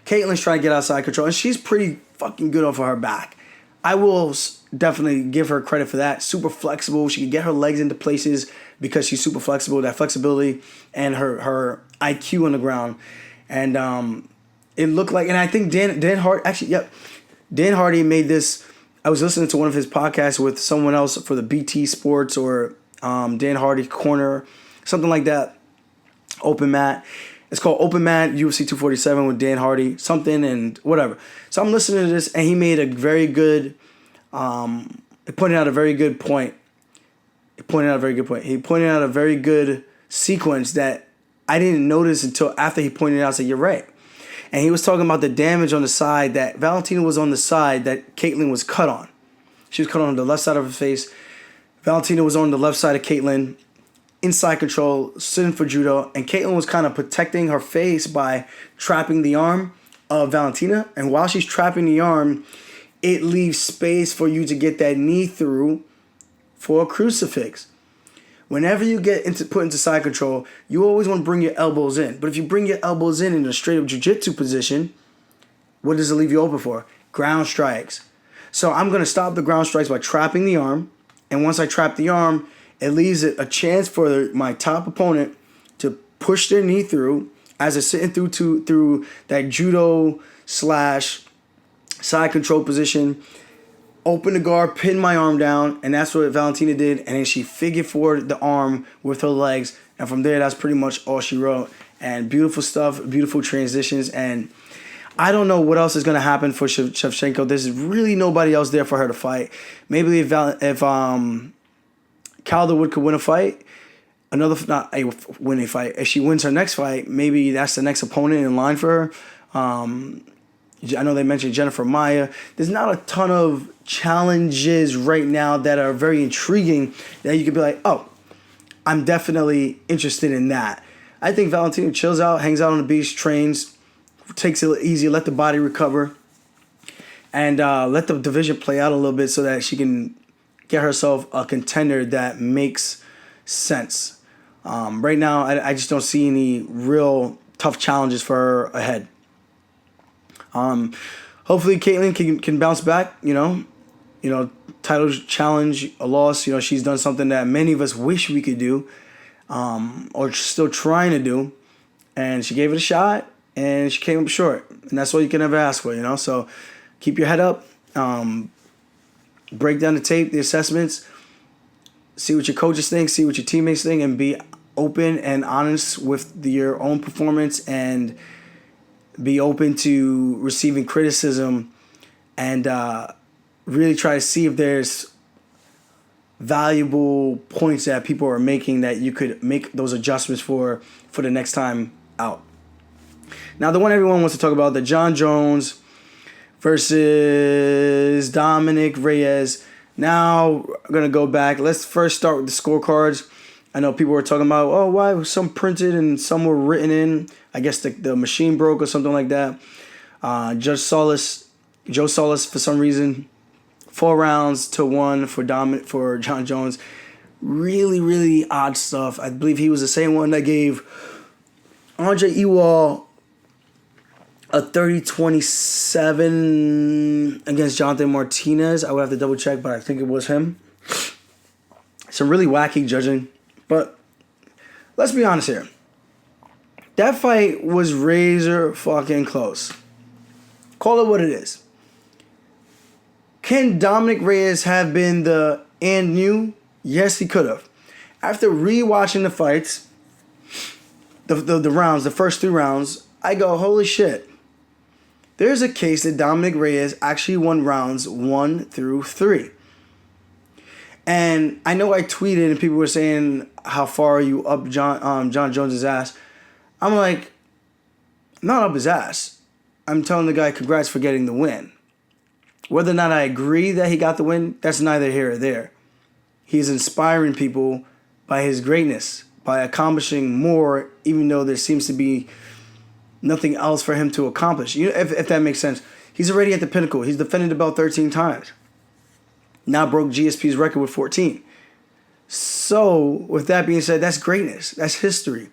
Caitlyn's trying to get outside control, and she's pretty fucking good off of her back. I will definitely give her credit for that. Super flexible. She can get her legs into places because she's super flexible. That flexibility and her IQ on the ground. And it looked like, and I think Dan Hardy made this. I was listening to one of his podcasts with someone else for the BT Sports or Dan Hardy Corner, something like that. Open Mat. It's called Open Mat UFC 247 with Dan Hardy, something and whatever. So I'm listening to this, and he made a very good, he pointed out a very good point. He pointed out a very good sequence that I didn't notice until after he pointed it out. I said, you're right. And he was talking about the damage on the side that Valentina was on the side that Caitlyn was cut on. She was cut on the left side of her face. Valentina was on the left side of Caitlyn. Inside control, sitting for judo, and Caitlyn was kind of protecting her face by trapping the arm of Valentina. And while she's trapping the arm, it leaves space for you to get that knee through for a crucifix. Whenever you get put into side control, you always want to bring your elbows in. But if you bring your elbows in a straight up jiu-jitsu position, what does it leave you open for? Ground strikes. So I'm going to stop the ground strikes by trapping the arm. And once I trap the arm, it leaves it a chance for my top opponent to push their knee through as they're sitting through that judo / side control position. Open the guard, pin my arm down, and that's what Valentina did. And then she figured forward the arm with her legs. And from there, that's pretty much all she wrote. And beautiful stuff, beautiful transitions. And I don't know what else is going to happen for Shevchenko. There's really nobody else there for her to fight. Maybe if Calderwood could win a fight, win a fight. If she wins her next fight, maybe that's the next opponent in line for her. I know they mentioned Jennifer Maia. There's not a ton of challenges right now that are very intriguing that you could be like, oh, I'm definitely interested in that. I think Valentina chills out, hangs out on the beach, trains, takes it easy, let the body recover, and let the division play out a little bit so that she can get herself a contender that makes sense. Right now, I just don't see any real tough challenges for her ahead. Hopefully, Caitlyn can bounce back. Title challenge, a loss. She's done something that many of us wish we could do, or still trying to do, and she gave it a shot, and she came up short, and that's all you can ever ask for. So keep your head up. Break down the tape, the assessments, see what your coaches think, see what your teammates think, and be open and honest with your own performance and be open to receiving criticism and really try to see if there's valuable points that people are making that you could make those adjustments for the next time out. Now, the one everyone wants to talk about, the John Jones versus Dominic Reyes. Now, I'm going to go back. Let's first start with the scorecards. I know people were talking about, why was some printed and some were written in? I guess the machine broke or something like that. Judge Solis Joe Solis, for some reason, 4 rounds to 1 for John Jones. Really, really odd stuff. I believe he was the same one that gave Andre Ewell a 30-27 against Jonathan Martinez. I would have to double check, but I think it was him. Some really wacky judging. But let's be honest here. That fight was razor fucking close. Call it what it is. Can Dominic Reyes have been the and new? Yes, he could have. After rewatching the fights, the rounds, the first 3 rounds, I go, holy shit. There's a case that Dominic Reyes actually won rounds 1 through 3. And I know I tweeted and people were saying, how far are you up John Jones' ass? I'm like, not up his ass. I'm telling the guy, congrats for getting the win. Whether or not I agree that he got the win, that's neither here or there. He's inspiring people by his greatness, by accomplishing more, even though there seems to be nothing else for him to accomplish. You know, if that makes sense. He's already at the pinnacle. He's defended the belt 13 times. Now broke GSP's record with 14. So, with that being said, that's greatness. That's history.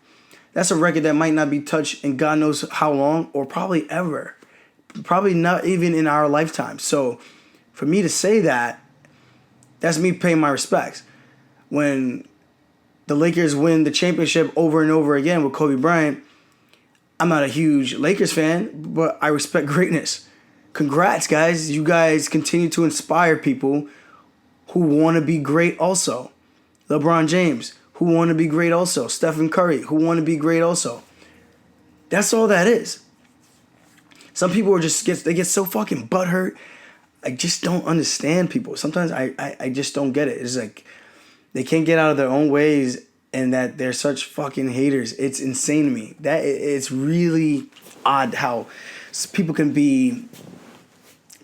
That's a record that might not be touched in God knows how long, or probably ever. Probably not even in our lifetime. So, for me to say that, that's me paying my respects. When the Lakers win the championship over and over again with Kobe Bryant, I'm not a huge Lakers fan, but I respect greatness. Congrats, guys. You guys continue to inspire people who want to be great also. LeBron James, who want to be great also. Stephen Curry, who want to be great also. That's all that is. Some people are they get so fucking butthurt. I just don't understand people. Sometimes I just don't get it. It's like they can't get out of their own ways and that they're such fucking haters. It's insane to me. It's really odd how people can be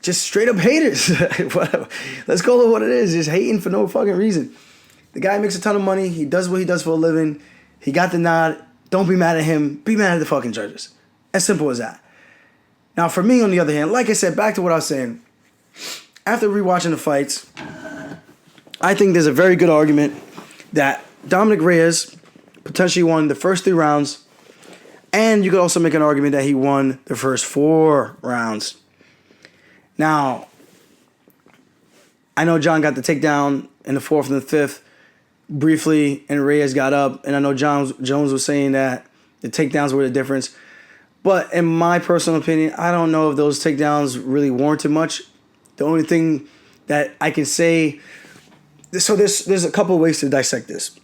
just straight up haters. Whatever. Let's call it what it is. Just hating for no fucking reason. The guy makes a ton of money. He does what he does for a living. He got the nod. Don't be mad at him. Be mad at the fucking judges. As simple as that. Now, for me, on the other hand, like I said, back to what I was saying. After rewatching the fights, I think there's a very good argument that Dominic Reyes potentially won the first 3 rounds, and you could also make an argument that he won the first 4 rounds. Now, I know John got the takedown in the 4th and the 5th briefly, and Reyes got up, and I know Jones was saying that the takedowns were the difference. But in my personal opinion, I don't know if those takedowns really warranted much. The only thing that I can say, so there's a couple of ways to dissect this.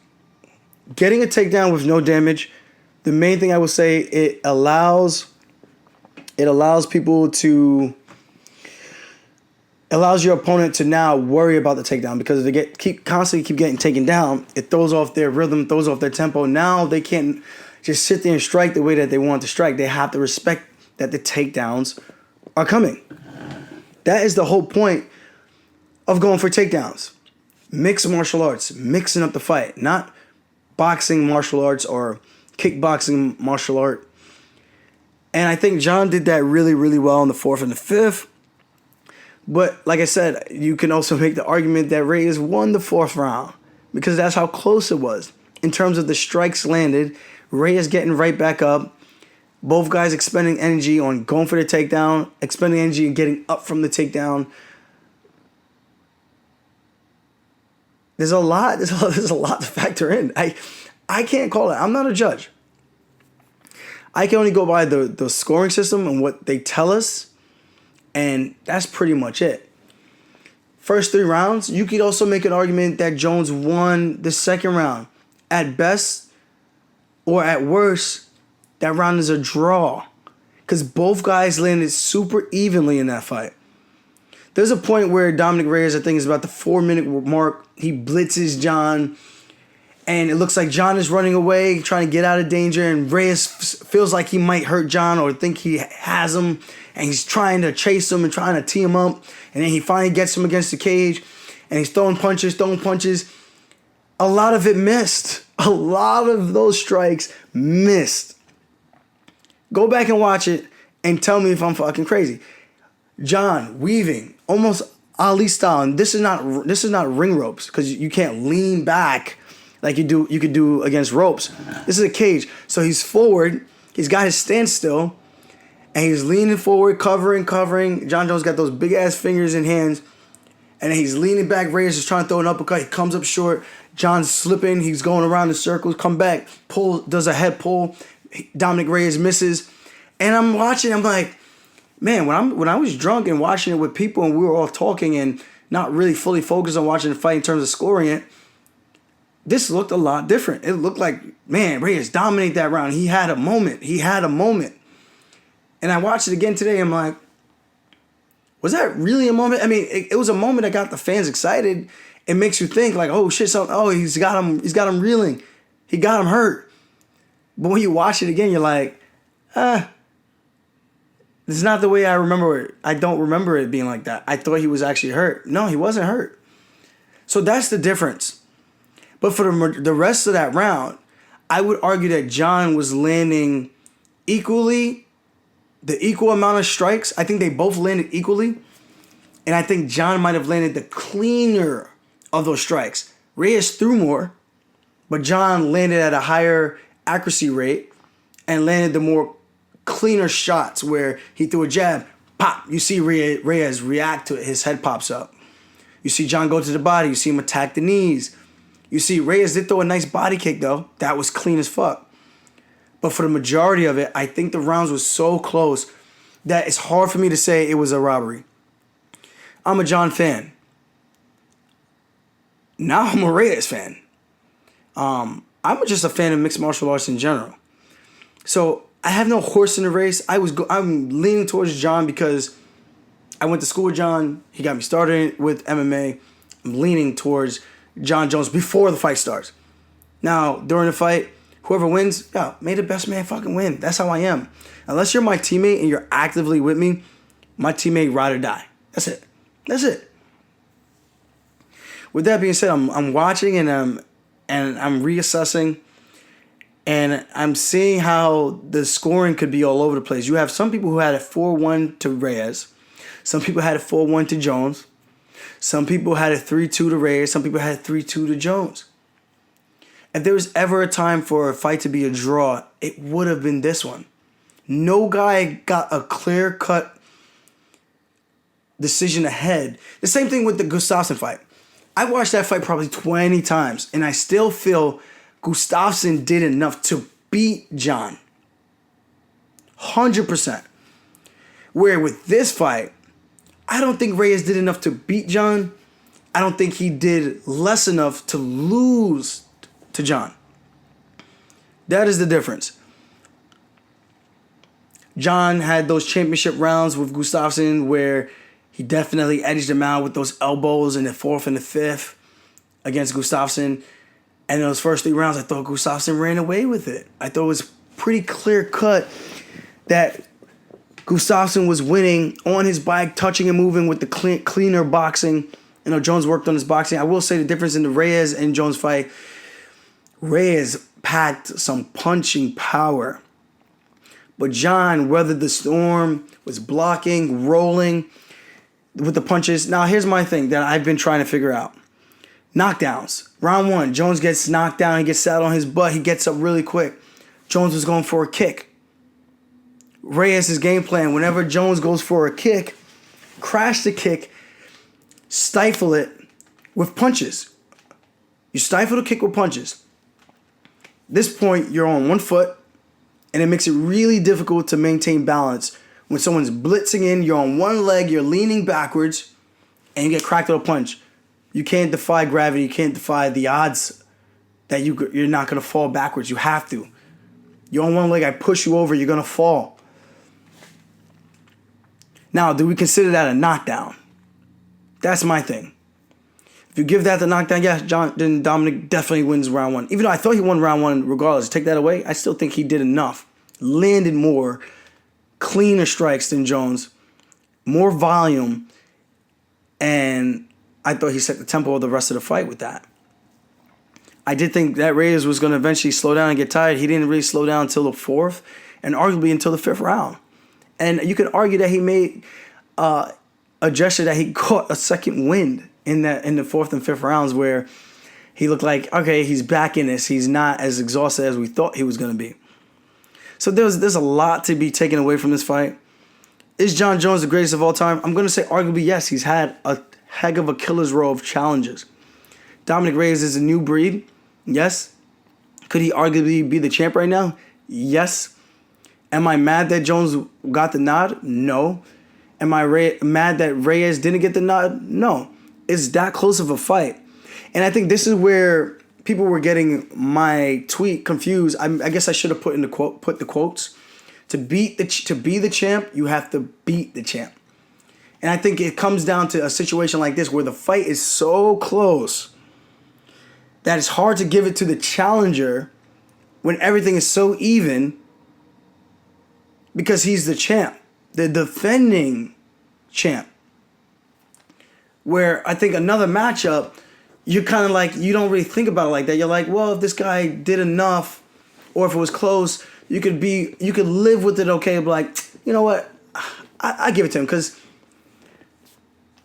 Getting a takedown with no damage, the main thing I would say, it allows people to, allows your opponent to now worry about the takedown, because if they constantly keep getting taken down, it throws off their rhythm, throws off their tempo. Now they can't just sit there and strike the way that they want to strike. They have to respect that the takedowns are coming. That is the whole point of going for takedowns. Mixed martial arts, mixing up the fight, not boxing martial arts or kickboxing martial art. And I think John did that really, really well in the 4th and the 5th. But like I said, you can also make the argument that Reyes won the 4th round because that's how close it was. In terms of the strikes landed, Reyes getting right back up. Both guys expending energy on going for the takedown, expending energy and getting up from the takedown. There's a lot to factor in. I can't call it. I'm not a judge. I can only go by the scoring system and what they tell us, and that's pretty much it. First 3 rounds, you could also make an argument that Jones won the 2nd round. At best, or at worst, that round is a draw, because both guys landed super evenly in that fight. There's a point where Dominic Reyes, I think, is about the 4-minute mark. He blitzes John, and it looks like John is running away, trying to get out of danger, and Reyes feels like he might hurt John or think he has him, and he's trying to chase him and trying to tee him up, and then he finally gets him against the cage, and he's throwing punches. A lot of it missed. A lot of those strikes missed. Go back and watch it and tell me if I'm fucking crazy. John weaving, almost Ali style. And this is not ring ropes because you can't lean back like you could do against ropes. This is a cage. So he's forward. He's got his stance still, and he's leaning forward, covering. John Jones got those big ass fingers and hands, and then he's leaning back. Reyes is trying to throw an uppercut. He comes up short. John's slipping. He's going around in circles. Come back. Does a head pull. Dominic Reyes misses, and I'm watching. I'm like, man, when I was drunk and watching it with people and we were all talking and not really fully focused on watching the fight in terms of scoring it, this looked a lot different. It looked like, man, Reyes dominated that round. He had a moment. And I watched it again today. I'm like, was that really a moment? I mean, it was a moment that got the fans excited. It makes you think like, oh shit, he's got him reeling. He got him hurt. But when you watch it again, you're like, this is not the way I remember it. I don't remember it being like that. I thought he was actually hurt. No, he wasn't hurt. So that's the difference. But for the rest of that round, I would argue that John was landing the equal amount of strikes. I think they both landed equally. And I think John might have landed the cleaner of those strikes. Reyes threw more, but John landed at a higher accuracy rate and landed the more cleaner shots where he threw a jab, pop. You see Reyes react to it. His head pops up. You see John go to the body. You see him attack the knees. You see Reyes did throw a nice body kick, though. That was clean as fuck. But for the majority of it, I think the rounds was so close that it's hard for me to say it was a robbery. I'm a John fan. Now I'm a Reyes fan. I'm just a fan of mixed martial arts in general. So I have no horse in the race. I'm leaning towards John because I went to school with John. He got me started with MMA. I'm leaning towards John Jones before the fight starts. Now, during the fight, whoever wins, may the best man fucking win. That's how I am. Unless you're my teammate and you're actively with me, my teammate ride or die. That's it. With that being said, I'm watching and I'm reassessing, and I'm seeing how the scoring could be all over the place. You have some people who had it 4-1 to Reyes. Some people had it 4-1 to Jones. Some people had it 3-2 to Reyes. Some people had it 3-2 to Jones. If there was ever a time for a fight to be a draw, it would have been this one. No guy got a clear-cut decision ahead. The same thing with the Gustafsson fight. I watched that fight probably 20 times, and I still feel Gustafsson did enough to beat John. 100%. Where with this fight, I don't think Reyes did enough to beat John. I don't think he did less enough to lose to John. That is the difference. John had those championship rounds with Gustafsson where he definitely edged him out with those elbows in the fourth and the fifth against Gustafsson. And those first 3 rounds, I thought Gustafsson ran away with it. I thought it was pretty clear cut that Gustafsson was winning on his bike, touching and moving with the cleaner boxing. You know, Jones worked on his boxing. I will say the difference in the Reyes and Jones fight, Reyes packed some punching power. But John weathered the storm, was blocking, rolling with the punches. Now, here's my thing that I've been trying to figure out. Knockdowns. Round 1, Jones gets knocked down. He gets sat on his butt. He gets up really quick. Jones was going for a kick. Reyes' game plan, whenever Jones goes for a kick, crash the kick, stifle it with punches. You stifle the kick with punches. This point, you're on one foot, and it makes it really difficult to maintain balance. When someone's blitzing in, you're on one leg, you're leaning backwards, and you get cracked with a punch. You can't defy gravity. You can't defy the odds that you're not going to fall backwards. You have to. You're on one leg, I push you over, you're going to fall. Now, do we consider that a knockdown? That's my thing. If you give that the knockdown, yes, then Dominic definitely wins round 1. Even though I thought he won round 1 regardless. Take that away, I still think he did enough. Landed more, cleaner strikes than Jones, more volume, and I thought he set the tempo of the rest of the fight with that. I did think that Reyes was going to eventually slow down and get tired. He didn't really slow down until the 4th and arguably until the 5th round. And you could argue that he made a gesture that he caught a second wind in the fourth and fifth rounds where he looked like, okay, he's back in this. He's not as exhausted as we thought he was going to be. So there's a lot to be taken away from this fight. Is Jon Jones the greatest of all time? I'm going to say arguably yes. He's had a heck of a killer's row of challenges. Dominic Reyes is a new breed. Yes. Could he arguably be the champ right now? Yes. Am I mad that Jones got the nod? No. Am I mad that Reyes didn't get the nod? No. It's that close of a fight. And I think this is where people were getting my tweet confused. I guess I should have put the quotes. To be the champ, you have to beat the champ. And I think it comes down to a situation like this where the fight is so close that it's hard to give it to the challenger when everything is so even because he's the champ, the defending champ. Where I think another matchup, you're kind of like, you don't really think about it like that. You're like, well, if this guy did enough, or if it was close, you could live with it, okay, but like, you know what, I give it to him because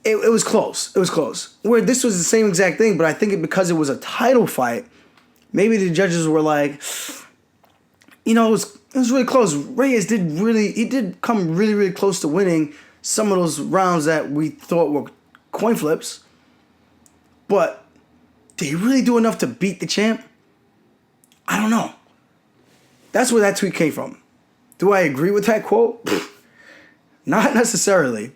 it was close. It was close. Where this was the same exact thing, but I think because it was a title fight, maybe the judges were like, you know, it was really close. Reyes did come really, really close to winning some of those rounds that we thought were coin flips. But did he really do enough to beat the champ? I don't know. That's where that tweet came from. Do I agree with that quote? Not necessarily.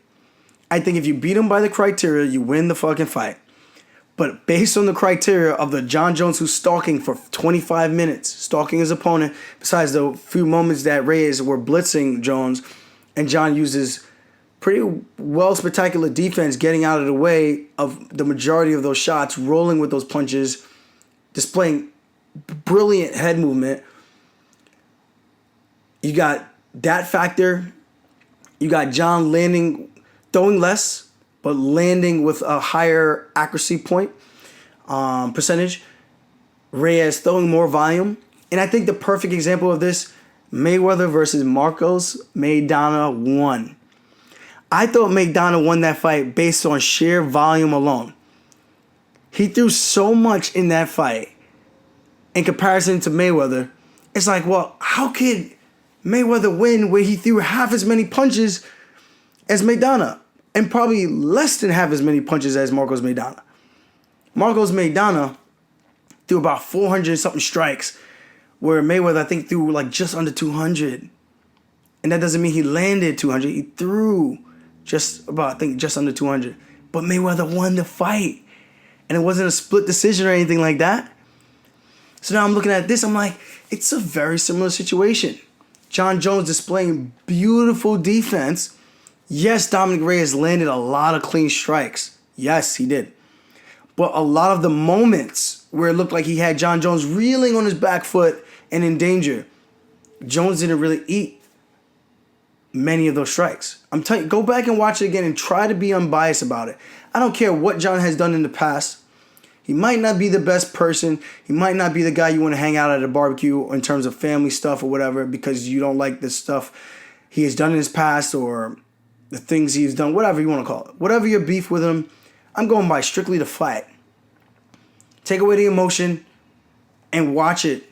I think if you beat him by the criteria, you win the fucking fight. But based on the criteria of the Jon Jones who's stalking for 25 minutes, stalking his opponent, besides the few moments that Reyes were blitzing Jones, and Jon uses pretty well spectacular defense, getting out of the way of the majority of those shots, rolling with those punches, displaying brilliant head movement. You got that factor. You got Jon throwing less, but landing with a higher accuracy point percentage. Reyes throwing more volume. And I think the perfect example of this, Mayweather versus Marcos, Maidana won. I thought Maidana won that fight based on sheer volume alone. He threw so much in that fight in comparison to Mayweather. It's like, well, how could Mayweather win where he threw half as many punches as Maidana and probably less than half as many punches as Marcos Maidana? Marcos Maidana threw about 400 something strikes where Mayweather, I think, threw like just under 200. And that doesn't mean he landed 200. He threw just under 200. But Mayweather won the fight. And it wasn't a split decision or anything like that. So now I'm looking at this, I'm like, it's a very similar situation. Jon Jones displaying beautiful defense. Yes, Dominic Reyes landed a lot of clean strikes. Yes, he did. But a lot of the moments where it looked like he had Jon Jones reeling on his back foot and in danger, Jones didn't really eat many of those strikes. I'm telling you, go back and watch it again and try to be unbiased about it. I don't care what Jon has done in the past. He might not be the best person. He might not be the guy you want to hang out at a barbecue in terms of family stuff or whatever because you don't like the stuff he has done in his past or the things he's done, whatever you want to call it. Whatever your beef with him, I'm going by strictly the fight. Take away the emotion and watch it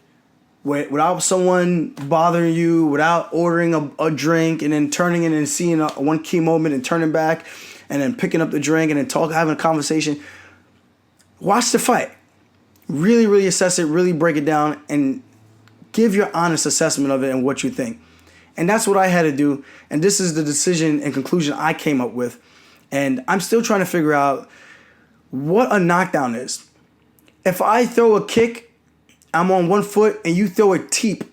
without someone bothering you, without ordering a drink and then turning in and seeing one key moment and turning back and then picking up the drink and then having a conversation. Watch the fight. Really, really assess it, really break it down, and give your honest assessment of it and what you think. And that's what I had to do. And this is the decision and conclusion I came up with. And I'm still trying to figure out what a knockdown is. If I throw a kick, I'm on one foot, and you throw a teep,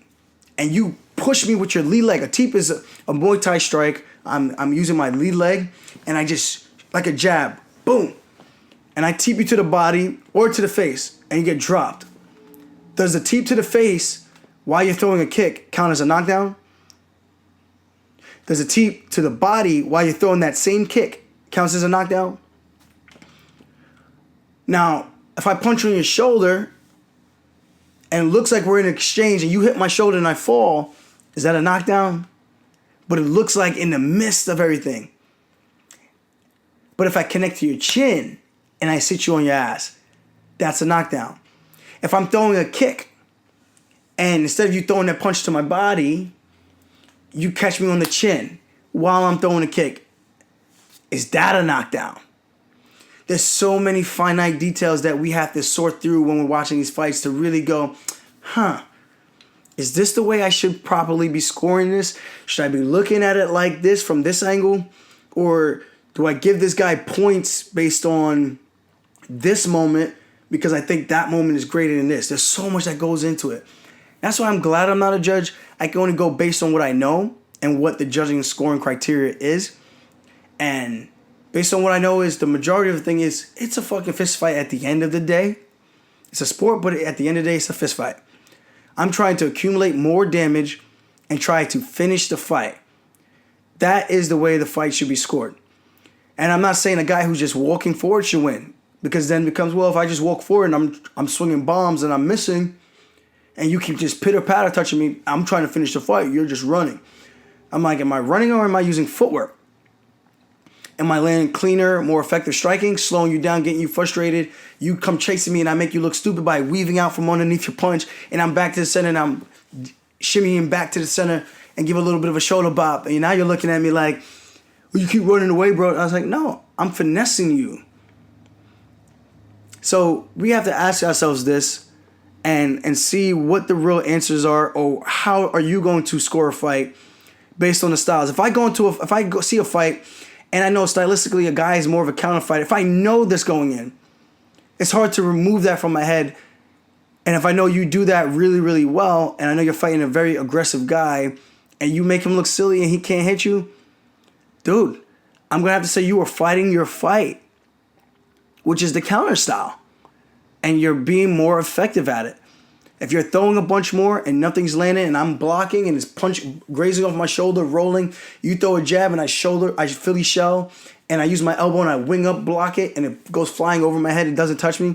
and you push me with your lead leg. A teep is a Muay Thai strike. I'm using my lead leg, and I just, like a jab, boom. And I teep you to the body or to the face, and you get dropped. Does the teep to the face while you're throwing a kick count as a knockdown? Does a teep to the body while you're throwing that same kick counts as a knockdown? Now, if I punch you in your shoulder and it looks like we're in an exchange and you hit my shoulder and I fall, is that a knockdown? But it looks like in the midst of everything, But if I connect to your chin and I sit you on your ass, that's a knockdown. If I'm throwing a kick and instead of you throwing that punch to my body, you catch me on the chin while I'm throwing a kick, is that a knockdown? There's so many finite details that we have to sort through when we're watching these fights to really go, is this the way I should properly be scoring this? Should I be looking at it like this from this angle? Or do I give this guy points based on this moment because I think that moment is greater than this? There's so much that goes into it. That's why I'm glad I'm not a judge. I can only go based on what I know and what the judging and scoring criteria is. And based on what I know is the majority of the thing is it's a fucking fist fight at the end of the day. It's a sport, but at the end of the day, it's a fist fight. I'm trying to accumulate more damage and try to finish the fight. That is the way the fight should be scored. And I'm not saying a guy who's just walking forward should win. Because then it becomes, well, if I just walk forward and I'm swinging bombs and I'm missing, and you keep just pitter-patter touching me, I'm trying to finish the fight, you're just running. I'm like, am I running or am I using footwork? Am I landing cleaner, more effective striking, slowing you down, getting you frustrated? You come chasing me and I make you look stupid by weaving out from underneath your punch, and I'm back to the center and I'm shimmying back to the center and give a little bit of a shoulder bop. And now you're looking at me like, well, you keep running away, bro. I was like, no, I'm finessing you. So we have to ask ourselves this and see what the real answers are, or how are you going to score a fight based on the styles. If I go see a fight and I know stylistically a guy is more of a counter fighter, if I know this going in, it's hard to remove that from my head. And if I know you do that really, really well, and I know you're fighting a very aggressive guy, and you make him look silly and he can't hit you, dude, I'm going to have to say you are fighting your fight, which is the counter style. And you're being more effective at it. If you're throwing a bunch more and nothing's landing and I'm blocking and it's punch grazing off my shoulder, rolling, you throw a jab and I Philly shell and I use my elbow and I wing up, block it, and it goes flying over my head, it doesn't touch me.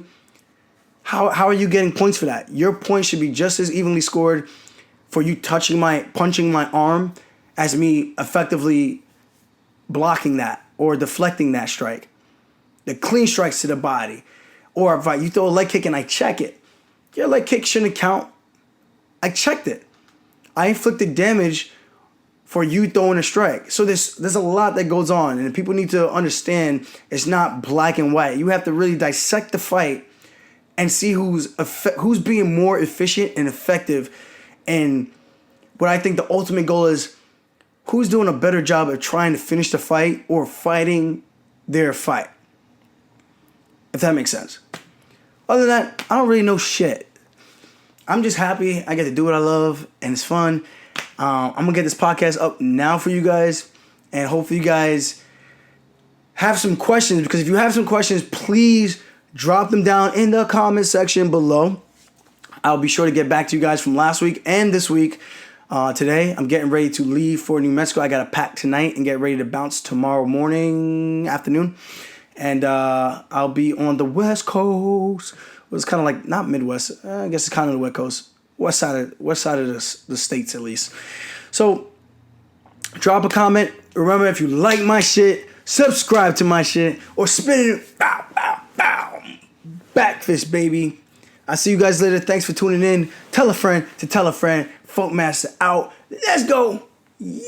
How are you getting points for that? Your points should be just as evenly scored for you punching my arm as me effectively blocking that or deflecting that strike. The clean strikes to the body. Or if you throw a leg kick and I check it, your leg kick shouldn't count. I checked it. I inflicted damage for you throwing a strike. So there's a lot that goes on, and people need to understand it's not black and white. You have to really dissect the fight and see who's being more efficient and effective. And what I think the ultimate goal is, who's doing a better job of trying to finish the fight or fighting their fight. If that makes sense. Other than that, I don't really know shit. I'm just happy I get to do what I love, and it's fun. I'm going to get this podcast up now for you guys, and hopefully you guys have some questions, because if you have some questions, please drop them down in the comment section below. I'll be sure to get back to you guys from last week and this week. Today, I'm getting ready to leave for New Mexico. I got to pack tonight and get ready to bounce tomorrow afternoon. And I'll be on the West Coast. It's kind of like, not Midwest. I guess it's kind of the West Coast. West side of the states, at least. So, drop a comment. Remember, if you like my shit, subscribe to my shit. Or spin it. Bow, bow, bow. Back fist, baby. I'll see you guys later. Thanks for tuning in. Tell a friend to tell a friend. Funkmaster out. Let's go. Yeah.